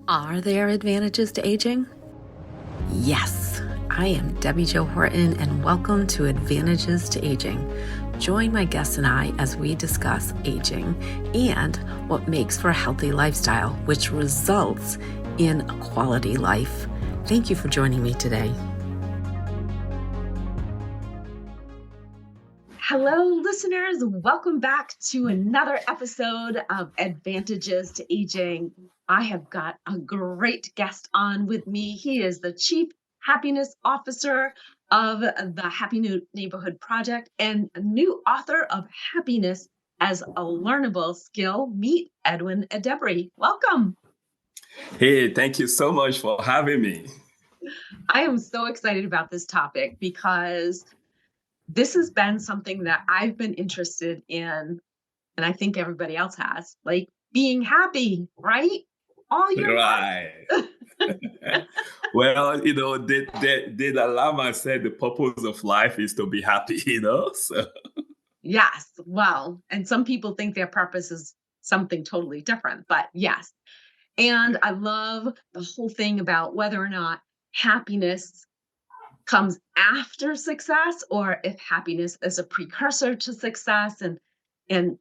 Are there advantages to aging? Yes, I am Debbi-Jo Horton, and welcome to Advantages to Aging. Join my guests and I as we discuss aging and what makes for a healthy lifestyle, which results in a quality life. Thank you for joining me today. Hello, listeners. Welcome back to another episode of Advantages to Aging. I have got a great guest on with me. He is the Chief Happiness Officer of the Happy New Neighborhood Project and a new author of Happiness as a Learnable Skill. Meet Edwin Edebiri. Welcome. Hey, thank you so much for having me. I am so excited about this topic because this has been something that I've been interested in, and I think everybody else has, like being happy, right? All your Right. Well, did Alama said the purpose of life is to be happy, So Yes. Well, and some people think their purpose is something totally different, but yes. And I love the whole thing about whether or not happiness comes after success or if happiness is a precursor to success. And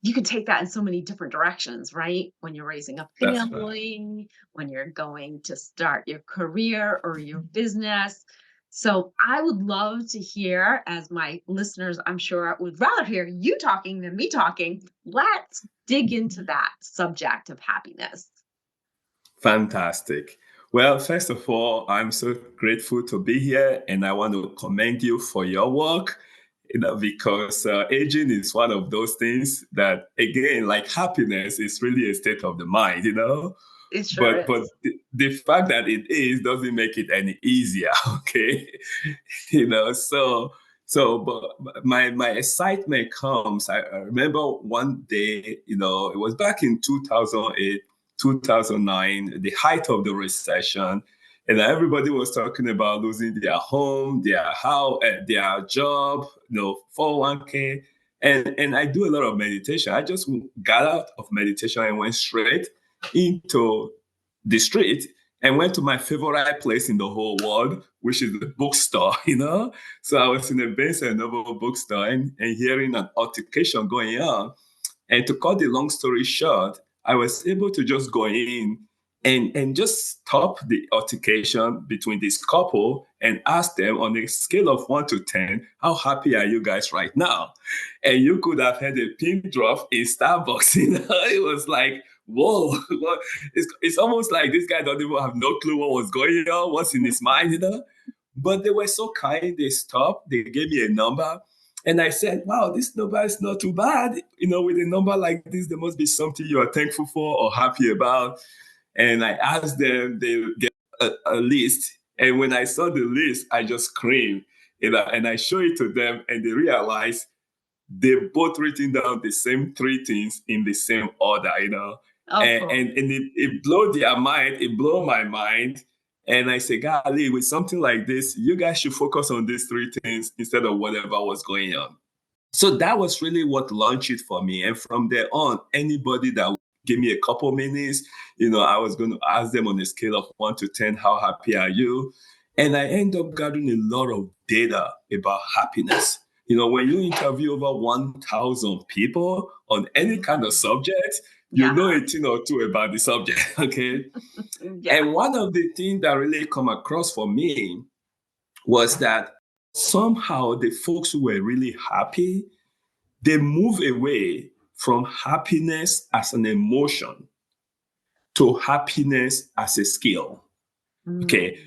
you can take that in so many different directions, right? When you're raising a that's right. family, when you're going to start your career or your business. So I would love to hear, as my listeners, I'm sure, would rather hear you talking than me talking. Let's dig into that subject of happiness. Fantastic. Well, first of all, I'm so grateful to be here, and I want to commend you for your work. Because aging is one of those things that, again, like happiness, is really a state of the mind. It sure But is. the fact that it is doesn't make it any easier. Okay, but my excitement comes. I remember one day, it was back in 2008, 2009, the height of the recession. And everybody was talking about losing their home, their house, their job, 401k. And I do a lot of meditation. I just got out of meditation and went straight into the street and went to my favorite place in the whole world, which is the bookstore, So I was in a Barnes and Noble bookstore and hearing an altercation going on. And to cut the long story short, I was able to just go in and just stop the altercation between this couple and ask them on a scale of 1 to 10, how happy are you guys right now? And you could have had a pin drop in Starbucks. It was like, whoa, it's almost like this guy don't even have no clue what was going on, what's in his mind, But they were so kind. They stopped. They gave me a number. And I said, wow, this number is not too bad. With a number like this, there must be something you are thankful for or happy about. And I asked them, they get a list. And when I saw the list, I just screamed. And I show it to them, and they realized they both written down the same three things in the same order, Oh, and, cool. and it blew their mind. It blew my mind. And I say, golly, with something like this, you guys should focus on these three things instead of whatever was going on. So that was really what launched it for me. And from there on, anybody that would give me a couple minutes, I was going to ask them on a scale of 1 to 10, how happy are you? And I end up gathering a lot of data about happiness. When you interview over 1,000 people on any kind of subject, you know a thing or two about the subject, okay? Yeah. And one of the things that really come across for me was that somehow the folks who were really happy, they move away from happiness as an emotion to happiness as a skill. Okay.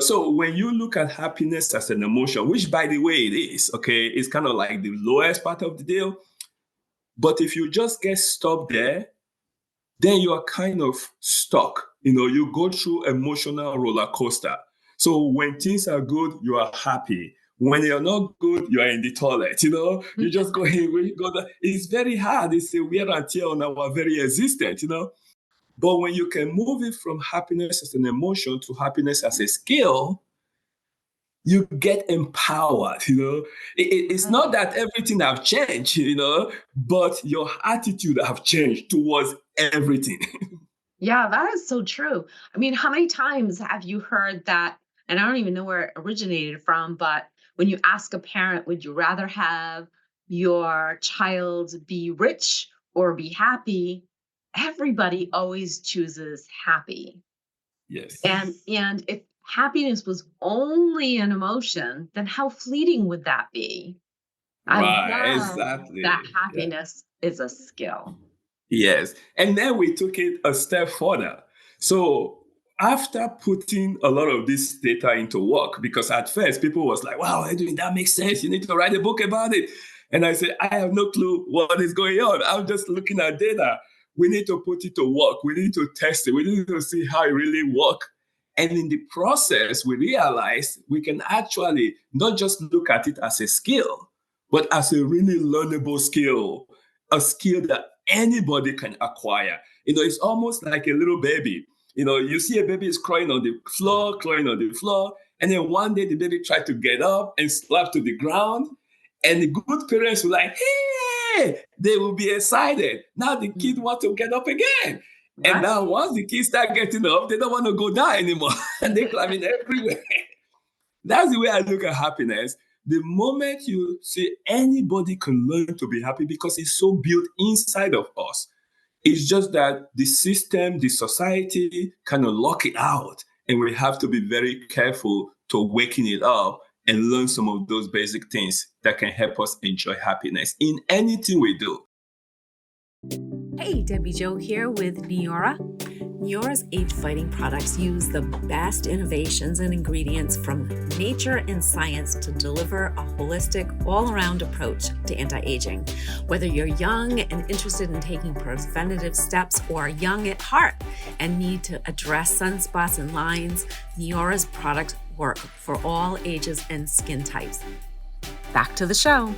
So when you look at happiness as an emotion, which by the way it is, okay, it's kind of like the lowest part of the deal. But if you just get stopped there, then you are kind of stuck. You go through emotional roller coaster. So when things are good, you are happy. When you're not good, you are in the toilet. You just go here, you go there. It's very hard. It's a wear and tear on our very existence. But when you can move it from happiness as an emotion to happiness as a skill, you get empowered. It's not that everything have changed, but your attitude have changed towards everything. Yeah, that is so true. I mean, how many times have you heard that? And I don't even know where it originated from, but when you ask a parent, would you rather have your child be rich or be happy? Everybody always chooses happy. Yes. And if happiness was only an emotion, then how fleeting would that be? I Right, love that exactly. Yeah. happiness is a skill. Yes. And then we took it a step further. So after putting a lot of this data into work, because at first people was like, wow, Edwin, that makes sense. You need to write a book about it. And I said, I have no clue what is going on. I'm just looking at data. We need to put it to work. We need to test it. We need to see how it really works. And in the process, we realized we can actually not just look at it as a skill, but as a really learnable skill, a skill that anybody can acquire. It's almost like a little baby. You see a baby is crying on the floor, and then one day the baby tried to get up and slap to the ground, and the good parents were like, hey, they will be excited. Now the kid Mm, wants to get up again. And now right. once the kids start getting up, they don't want to go down anymore. And they're climbing everywhere. That's the way I look at happiness. The moment you see anybody can learn to be happy because it's so built inside of us. It's just that the system, the society kind of lock it out. And we have to be very careful to waking it up and learn some of those basic things that can help us enjoy happiness in anything we do. Hey, Debbi-Jo here with Neora. Neora's age-fighting products use the best innovations and ingredients from nature and science to deliver a holistic, all-around approach to anti-aging. Whether you're young and interested in taking preventative steps or young at heart and need to address sunspots and lines, Neora's products work for all ages and skin types. Back to the show.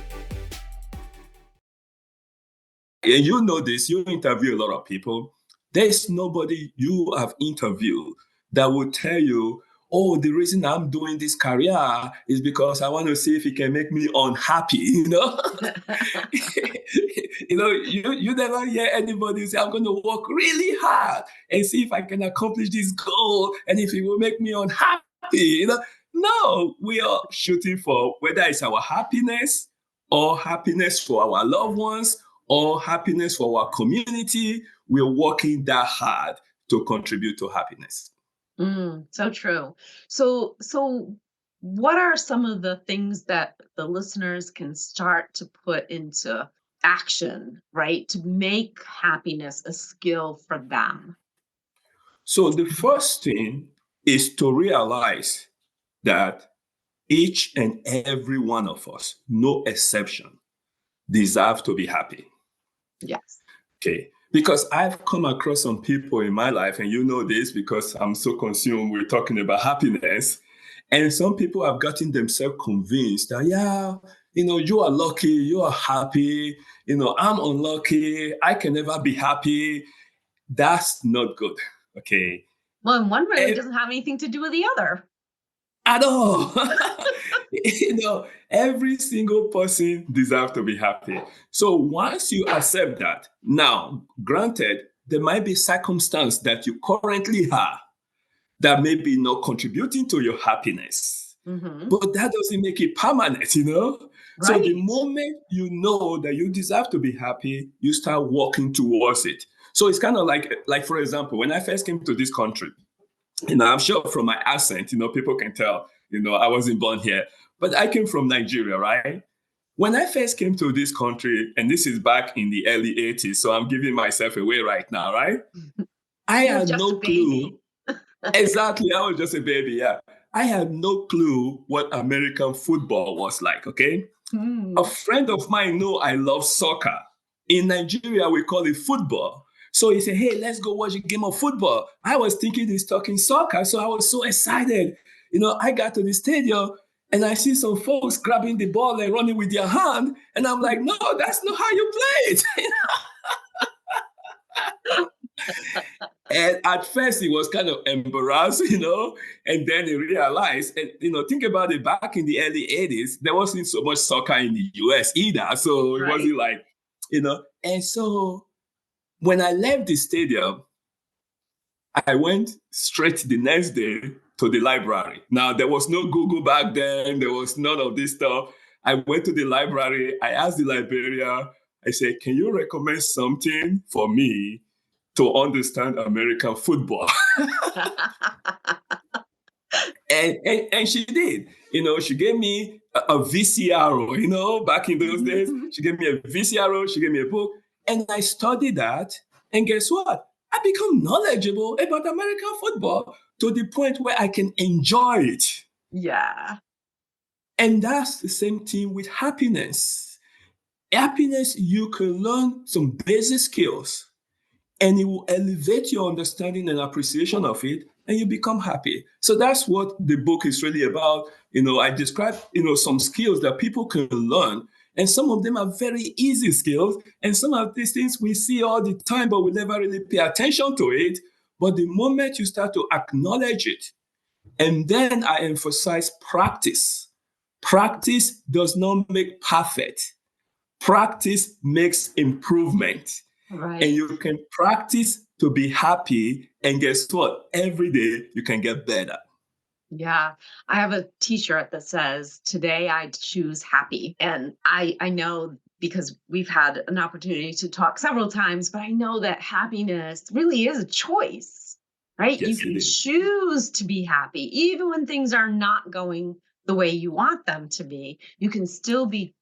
And you know this, you interview a lot of people. There's nobody you have interviewed that will tell you, oh, the reason I'm doing this career is because I want to see if it can make me unhappy, you never hear anybody say, I'm going to work really hard and see if I can accomplish this goal and if it will make me unhappy. No, we are shooting for whether it's our happiness or happiness for our loved ones or happiness for our community. We're working that hard to contribute to happiness. So true. So what are some of the things that the listeners can start to put into action, right? To make happiness a skill for them. So the first thing is to realize that each and every one of us, no exception, deserve to be happy. Yes. Okay. Because I've come across some people in my life, and you know this because I'm so consumed with talking about happiness. And some people have gotten themselves convinced that, you are lucky, you are happy, I'm unlucky, I can never be happy. That's not good. Okay. Well, and one really doesn't have anything to do with the other. At all. Every single person deserves to be happy. So once you accept that, now, granted, there might be circumstance that you currently have that may be not contributing to your happiness, Mm-hmm. but that doesn't make it permanent. So the Right. moment you know that you deserve to be happy, you start working towards it. So it's kind of like, for example, when I first came to this country, I'm sure from my accent, people can tell, I wasn't born here, but I came from Nigeria, right? When I first came to this country, and this is back in the early 80s, so I'm giving myself away right now, right? I You're had just a no baby. clue. Exactly. I was just a baby. Yeah. I had no clue what American football was like. Okay. A Hmm. friend of mine know I love soccer. In Nigeria, we call it football. So he said, hey, let's go watch a game of football. I was thinking he's talking soccer. So I was so excited. I got to the stadium and I see some folks grabbing the ball and running with their hand. And I'm like, no, that's not how you play it. And at first he was kind of embarrassed, and then he realized, and think about it, back in the early 80s, there wasn't so much soccer in the US either. So it Right. wasn't like, and so when I left the stadium, I went straight the next day to the library. Now, there was no Google back then. There was none of this stuff. I went to the library. I asked the librarian, I said, can you recommend something for me to understand American football? And she did. She gave me a VCRO, back in those days. She gave me a VCRO, she gave me a book, and I studied that. And guess what? I become knowledgeable about American football to the point where I can enjoy it. Yeah. And that's the same thing with happiness. Happiness, you can learn some basic skills, and it will elevate your understanding and appreciation of it, and you become happy. So that's what the book is really about. I describe, some skills that people can learn, and some of them are very easy skills, and some of these things we see all the time, but we never really pay attention to it. But the moment you start to acknowledge it, and then I emphasize practice. Practice does not make perfect. Practice makes improvement. Right. And you can practice to be happy. And guess what? Every day you can get better. Yeah. I have a t-shirt that says, today I choose happy. And I know, because we've had an opportunity to talk several times, but I know that happiness really is a choice, right? Yes, You can choose to be happy, even when things are not going the way you want them to be. You can still be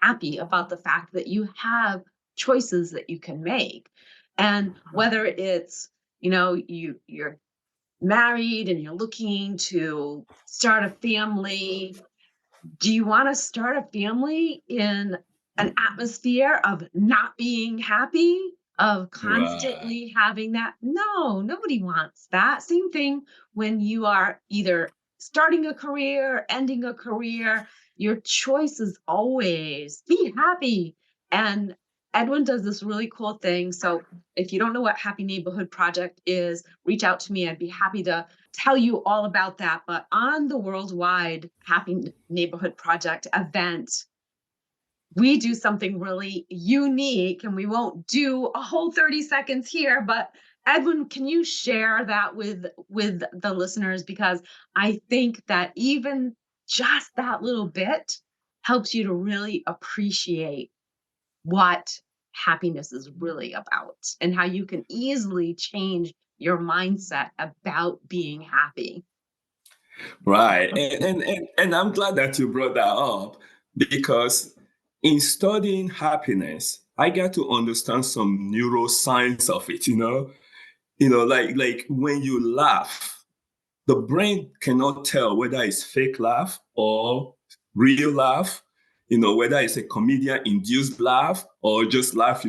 happy about the fact that you have choices that you can make. And whether it's, you're married and you're looking to start a family, do you want to start a family in an atmosphere of not being happy, of constantly having that? No, nobody wants that. Same thing when you are either starting a career, ending a career. Your choice is always be happy. And Edwin does this really cool thing. So if you don't know what Happy Neighborhood Project is, reach out to me. I'd be happy to tell you all about that. But on the worldwide Happy Neighborhood Project event, we do something really unique, and we won't do a whole 30 seconds here, but Edwin, can you share that with the listeners? Because I think that even just that little bit helps you to really appreciate what happiness is really about and how you can easily change your mindset about being happy. Right. And I'm glad that you brought that up, because in studying happiness, I got to understand some neuroscience of it, like when you laugh, the brain cannot tell whether it's fake laugh or real laugh, whether it's a comedian induced laugh or you just laugh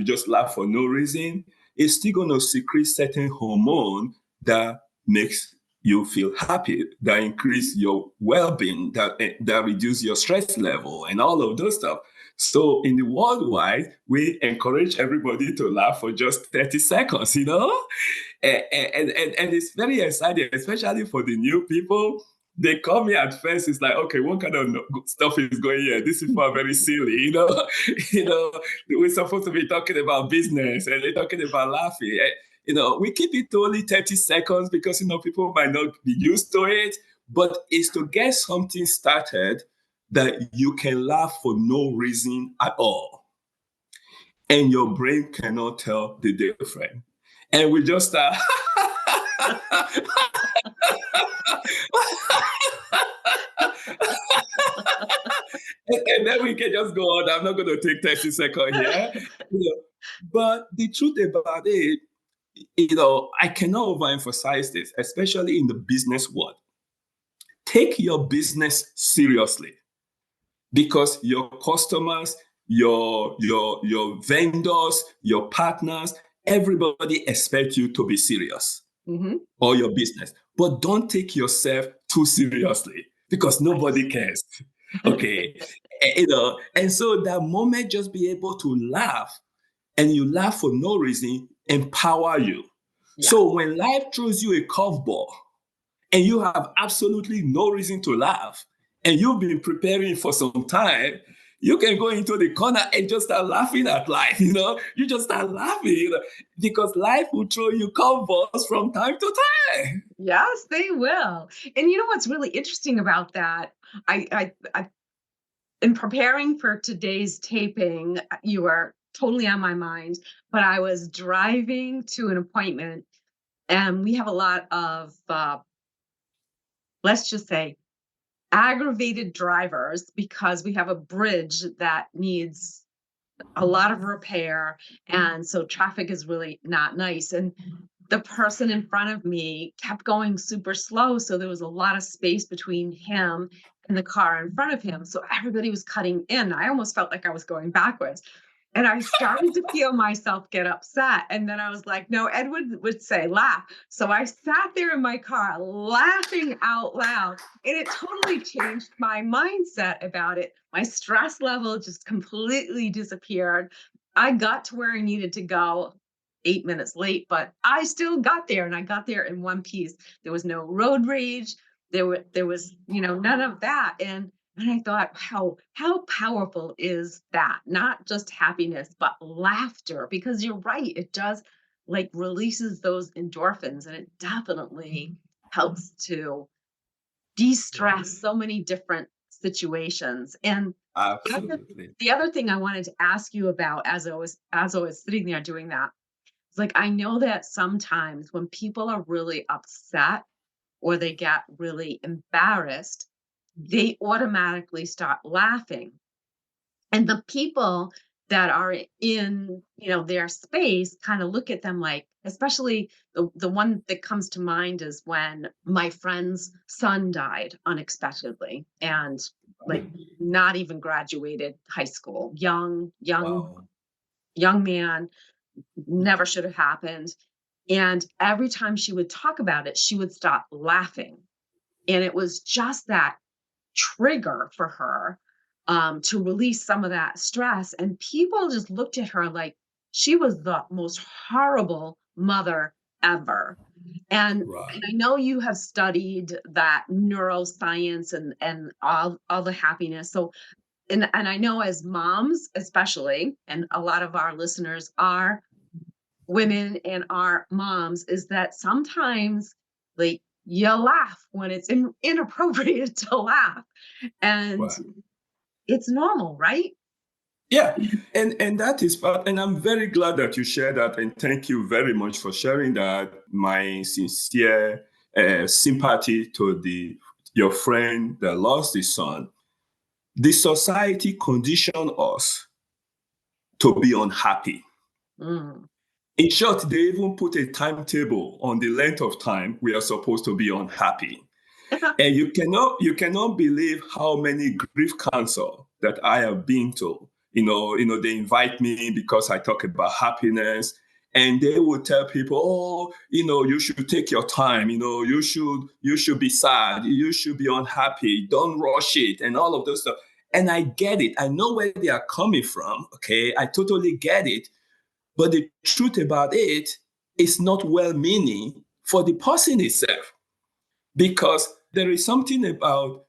for no reason. It's still going to secrete certain hormone that makes you feel happy, that increase your well-being, that reduce your stress level and all of those stuff. So in the worldwide, we encourage everybody to laugh for just 30 seconds, And it's very exciting, especially for the new people. They call me at first. It's like, okay, what kind of stuff is going here? These people are very silly, We're supposed to be talking about business, and they're talking about laughing. We keep it to only 30 seconds because, people might not be used to it, but it's to get something started that you can laugh for no reason at all. And your brain cannot tell the difference. And we just start. and then we can just go on. I'm not going to take 30 seconds here. But the truth about it, I cannot overemphasize this, especially in the business world. Take your business seriously, because your customers, your vendors, your partners, everybody expects you to be serious, or your business. But don't take yourself too seriously, because nobody cares. Okay. And so that moment, just be able to laugh, and you laugh for no reason, empower you. Yeah. So when life throws you a curveball and you have absolutely no reason to laugh, and you've been preparing for some time, You can go into the corner and just start laughing at life, You just start laughing, because life will throw you curveballs from time to time. Yes, they will. And you know what's really interesting about that? I in preparing for today's taping, you were totally on my mind, but I was driving to an appointment, and we have a lot of, let's just say, aggravated drivers because we have a bridge that needs a lot of repair. And so traffic is really not nice. And the person in front of me kept going super slow. So there was a lot of space between him and the car in front of him. So everybody was cutting in. I almost felt like I was going backwards. And I started to feel myself get upset. And then I was like, no, Edwin would say, laugh. So I sat there in my car laughing out loud. And it totally changed my mindset about it. My stress level just completely disappeared. I got to where I needed to go 8 minutes late, but I still got there, and I got there in one piece. There was no road rage. There was, none of that. And I thought, how powerful is that? Not just happiness, but laughter, because you're right. It does releases those endorphins, and it definitely helps to de-stress so many different situations. And Absolutely. the other thing I wanted to ask you about as I was sitting there doing that, is I know that sometimes when people are really upset or they get really embarrassed, they automatically start laughing. And the people that are in, their space kind of look at them especially the one that comes to mind is when my friend's son died unexpectedly, and not even graduated high school, young Wow. man, never should have happened. And every time she would talk about it, she would start laughing. And it was just that trigger for her to release some of that stress. And people just looked at her like she was the most horrible mother ever. And Right. I know you have studied that neuroscience and all the happiness. So, and I know as moms, especially, and a lot of our listeners are women and our moms, is that sometimes you laugh when it's inappropriate to laugh, and Right. it's normal, right? Yeah, and that is part, and I'm very glad that you shared that, and thank you very much for sharing that. My sincere sympathy to your friend that lost his son. The society conditioned us to be unhappy. Mm. In short, they even put a timetable on the length of time we are supposed to be unhappy. And you cannot believe how many grief counsel that I have been to. They invite me because I talk about happiness, and they will tell people, oh, you should take your time. You should be sad. You should be unhappy. Don't rush it, and all of those stuff. And I get it. I know where they are coming from. Okay, I totally get it. But the truth about it is not well-meaning for the person itself, because there is something about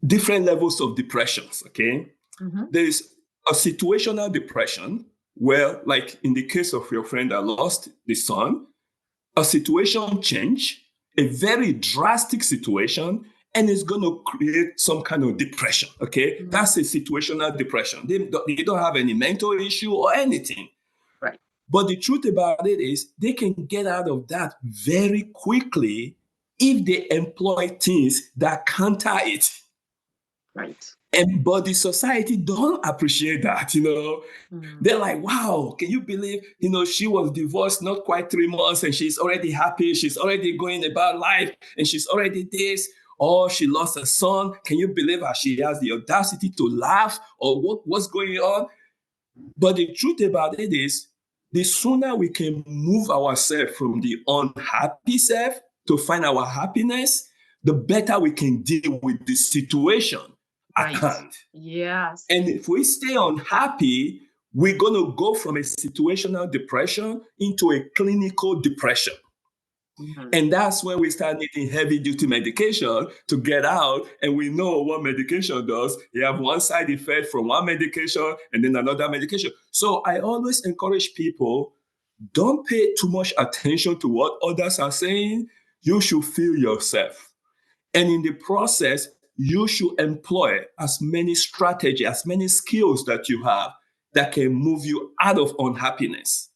different levels of depressions, okay? Mm-hmm. There is a situational depression where, like in the case of your friend that lost the son, a situation change, a very drastic situation, and it's going to create some kind of depression, okay? Mm-hmm. That's a situational depression. They don't have any mental issue or anything. Right. But the truth about it is they can get out of that very quickly if they employ things that counter it. Right. But the society don't appreciate that, They're like, wow, can you believe, she was divorced not quite 3 months and she's already happy. She's already going about life and she's already this. Or she lost a son. Can you believe how she has the audacity to laugh? Or what's going on? But the truth about it is, the sooner we can move ourselves from the unhappy self to find our happiness, the better we can deal with the situation at hand. Yes. And if we stay unhappy, we're going to go from a situational depression into a clinical depression. And that's when we start needing heavy duty medication to get out. And we know what medication does. You have one side effect from one medication and then another medication. So I always encourage people, don't pay too much attention to what others are saying. You should feel yourself. And in the process, you should employ as many strategies, as many skills that you have that can move you out of unhappiness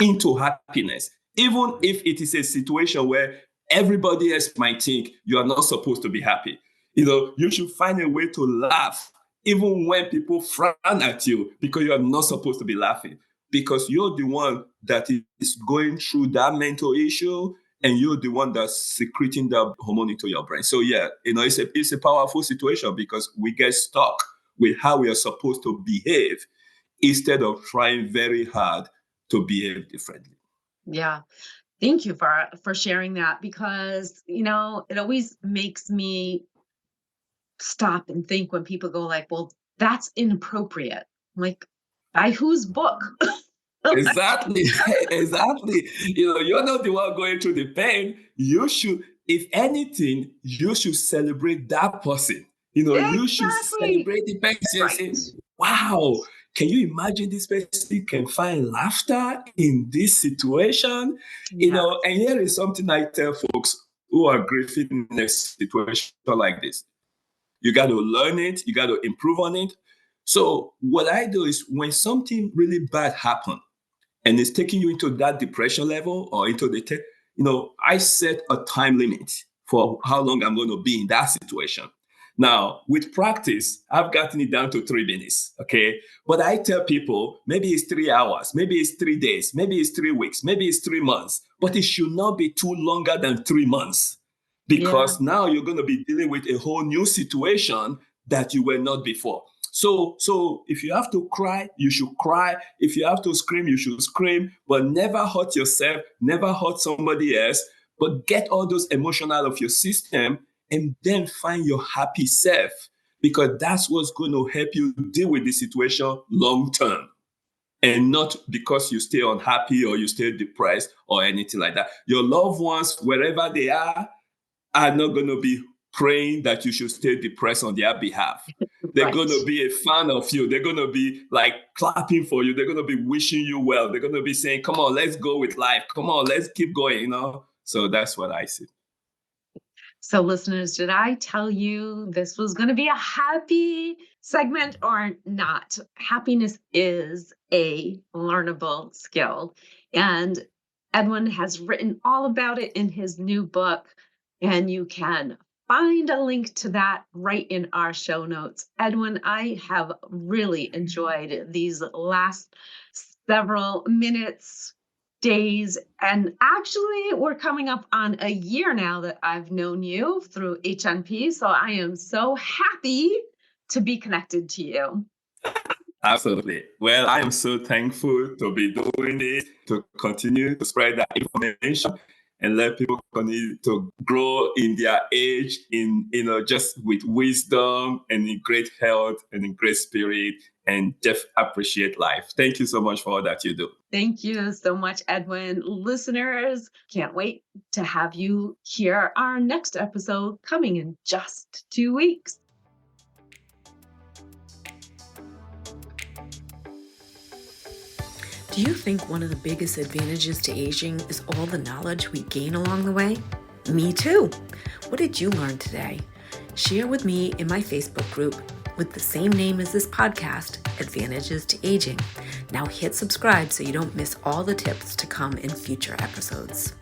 into happiness. Even if it is a situation where everybody else might think you are not supposed to be happy. You should find a way to laugh, even when people frown at you, because you are not supposed to be laughing, because you're the one that is going through that mental issue, and you're the one that's secreting that hormone into your brain. So it's a powerful situation, because we get stuck with how we are supposed to behave instead of trying very hard to behave differently. Yeah. Thank you for sharing that, because, it always makes me stop and think when people go like, well, that's inappropriate. I'm like, by whose book? Exactly. You're not the one going through the pain. You should, if anything, you should celebrate that person. You should celebrate the person and say, wow, can you imagine this person can find laughter in this situation? And here is something I tell folks who are grieving in a situation like this. You got to learn it. You got to improve on it. So what I do is, when something really bad happens and it's taking you into that depression level or into I set a time limit for how long I'm going to be in that situation. Now, with practice, I've gotten it down to 3 minutes, okay? But I tell people, maybe it's 3 hours, maybe it's 3 days, maybe it's 3 weeks, maybe it's 3 months, but it should not be too longer than 3 months, because now you're going to be dealing with a whole new situation that you were not before. So if you have to cry, you should cry. If you have to scream, you should scream, but never hurt yourself, never hurt somebody else, but get all those emotional out of your system, and then find your happy self, because that's what's going to help you deal with the situation long term, and not because you stay unhappy or you stay depressed or anything like that. Your loved ones, wherever they are not going to be praying that you should stay depressed on their behalf. They're going to be a fan of you. They're going to be like clapping for you. They're going to be wishing you well. They're going to be saying, come on, let's go with life. Come on, let's keep going, So that's what I see. So listeners, did I tell you this was going to be a happy segment or not? Happiness is a learnable skill. And Edwin has written all about it in his new book, and you can find a link to that right in our show notes. Edwin, I have really enjoyed these last several minutes, days, and actually we're coming up on a year now that I've known you through HNP, so I am so happy to be connected to you. Absolutely. Well, I am so thankful to be doing this, to continue to spread that information and let people continue to grow in their age, just with wisdom and in great health and in great spirit, and just appreciate life. Thank you so much for all that you do. Thank you so much, Edwin. Listeners, can't wait to have you hear our next episode coming in just 2 weeks. Do you think one of the biggest advantages to aging is all the knowledge we gain along the way? Me too. What did you learn today? Share with me in my Facebook group with the same name as this podcast, Advantages to Aging. Now hit subscribe so you don't miss all the tips to come in future episodes.